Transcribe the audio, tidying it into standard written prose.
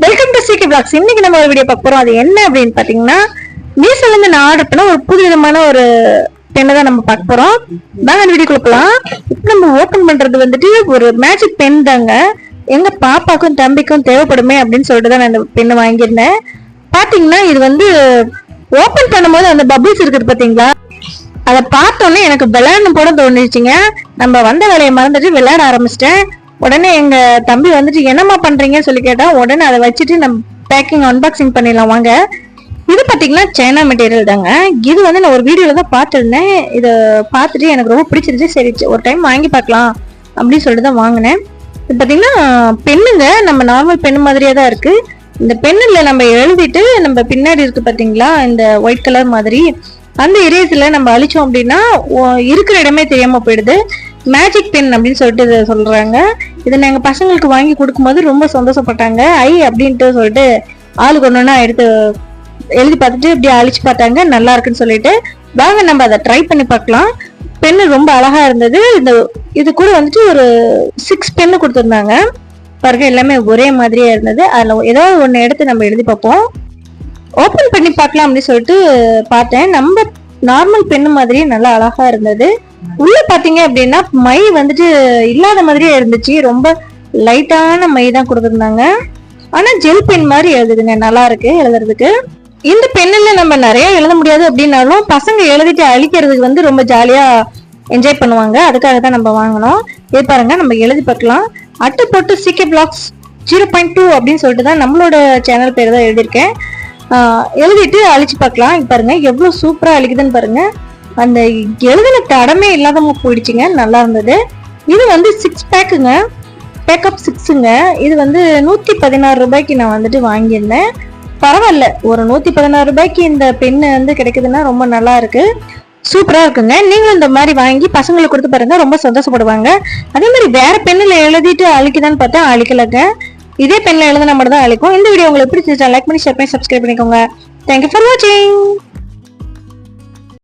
Welcome to சிகே blocks. இன்னைக்கு நம்ம ஒரு வீடியோ பார்க்க போறோம். அது என்ன அப்படின்னு பாத்தீங்கன்னா, மீஷோல இருந்து நான் ஆர்டர் பண்ண ஒரு புது விதமான ஒரு பெண்ணை தான் நம்ம பார்க்க போறோம். வாங்க அந்த வீடியோ கொடுக்கலாம். இப்போ நம்ம ஓபன் பண்றது வந்துட்டு ஒரு மேஜிக் பென் தாங்க. எங்க பாப்பாக்கும் தம்பிக்கும் தேவைப்படுமே அப்படின்னு சொல்லிட்டு தான் நான் இந்த பெண்ணை வாங்கியிருந்தேன். பாத்தீங்கன்னா இது வந்து ஓபன் பண்ணும்போது அந்த பபிள்ஸ் இருக்குது பாத்தீங்களா, அதை பார்த்தோன்னே எனக்கு விளையாடணும் போட தோணுச்சுங்க. நம்ம வந்த வேலையை மறந்துட்டு விளையாட ஆரம்பிச்சிட்டேன். உடனே எங்க தம்பி வந்துட்டு என்னம்மா பண்றீங்கன்னு சொல்லி கேட்டா, உடனே அதை வச்சுட்டு நம்ம பேக்கிங் அன்பாக்சிங் பண்ணிடலாம் வாங்க. இது பாத்தீங்கன்னா சைனா மெட்டீரியல் தாங்க. இது வந்து நான் ஒரு வீடியோல தான் பார்த்துருந்தேன். இதை பார்த்துட்டு எனக்கு ரொம்ப பிடிச்சிருச்சு. சரி ஒரு டைம் வாங்கி பார்க்கலாம் அப்படின்னு சொல்லிட்டு தான் வாங்கினேன். இது பாத்தீங்கன்னா பெண்ணுங்க, நம்ம நார்மல் பெண்ணு மாதிரியே தான் இருக்கு. இந்த பெண்ணுல நம்ம எழுதிட்டு நம்ம பின்னாடி இருக்கு பாத்தீங்களா, இந்த ஒயிட் கலர் மாதிரி அந்த இரேஸ்ல நம்ம அழிச்சோம் அப்படின்னா இருக்கிற இடமே தெரியாம போயிடுது. மேஜிக் பென் அப்படின்னு சொல்லிட்டு இதை சொல்றாங்க. இதை நாங்க பசங்களுக்கு வாங்கி கொடுக்கும்போது ரொம்ப சந்தோஷப்பட்டாங்க. அப்படின்ட்டு சொல்லிட்டு ஆளுக்கு ஒன்னொன்னா எடுத்து எழுதி பார்த்துட்டு இப்படி அழிச்சு பார்த்தாங்க, நல்லா இருக்குன்னு சொல்லிட்டு. வாங்க நம்ம அதை ட்ரை பண்ணி பார்க்கலாம். பென்னு ரொம்ப அழகா இருந்தது. இது கூட வந்துட்டு ஒரு 6 பென்னு கொடுத்துருந்தாங்க பாருங்க. எல்லாமே ஒரே மாதிரியே இருந்தது. அதுல ஏதாவது ஒண்ணு எடுத்து நம்ம எழுதி பார்ப்போம். ஓபன் பண்ணி பார்க்கலாம் அப்படின்னு சொல்லிட்டு பார்த்தேன். நம்ம நார்மல் பெண்ணு மாதிரியே நல்லா அழகா இருந்தது. உள்ள பாத்தீங்க அப்படின்னா மை வந்துட்டு இல்லாத மாதிரியே இருந்துச்சு. ரொம்ப லைட்டான மை தான் கொடுத்துருந்தாங்க. ஆனா ஜெல் பென் மாதிரி எழுதுதுங்க, நல்லா இருக்கு எழுதுறதுக்கு. இந்த பெண்ணுல நம்ம நிறைய எழுத முடியாது அப்படின்னாலும் பசங்க எழுதிட்டு அழிக்கிறதுக்கு வந்து ரொம்ப ஜாலியா என்ஜாய் பண்ணுவாங்க. அதுக்காக தான் நம்ம வாங்கினோம். இது பாருங்க, நம்ம எழுதி பார்க்கலாம். அட்டை போட்டு சிகே பிளாக்ஸ் 0.2 அப்படின்னு சொல்லிட்டு தான் நம்மளோட சேனல் பேர் தான் எழுதியிருக்கேன். எழுதிட்டு அழிச்சு பார்க்கலாம். இங்க பாருங்க எவ்வளவு சூப்பரா அழிக்குதுன்னு பாருங்க. அந்த எழுதின தடமே இல்லாதவங்க போயிடுச்சுங்க, நல்லா இருந்தது. இது வந்து 6 பேக்குங்க, பேக்கப் 6ங்க. இது வந்து 116 ரூபாய்க்கு நான் வந்துட்டு வாங்கியிருந்தேன். பரவாயில்ல, ஒரு 116 ரூபாய்க்கு இந்த பெண்ணு வந்து கிடைக்குதுன்னா ரொம்ப நல்லா இருக்கு, சூப்பரா இருக்குங்க. நீங்களும் இந்த மாதிரி வாங்கி பசங்களுக்கு கொடுத்து பாருங்க, ரொம்ப சந்தோஷப்படுவாங்க. அதே மாதிரி வேற பெண்ணுல எழுதிட்டு அழிக்குதான்னு பார்த்தா அழிக்கலங்க. இதே பெண்ணில் எழுதுனா மட்டும் தான் அழிக்கும். இந்த வீடியோ உங்களுக்கு பிடிச்சிருந்தா லைக் பண்ணி ஷேர் பண்ணி சப்ஸ்கிரைப் பண்ணிக்கோங்க. தேங்க்யூ ஃபார் வாட்சிங்.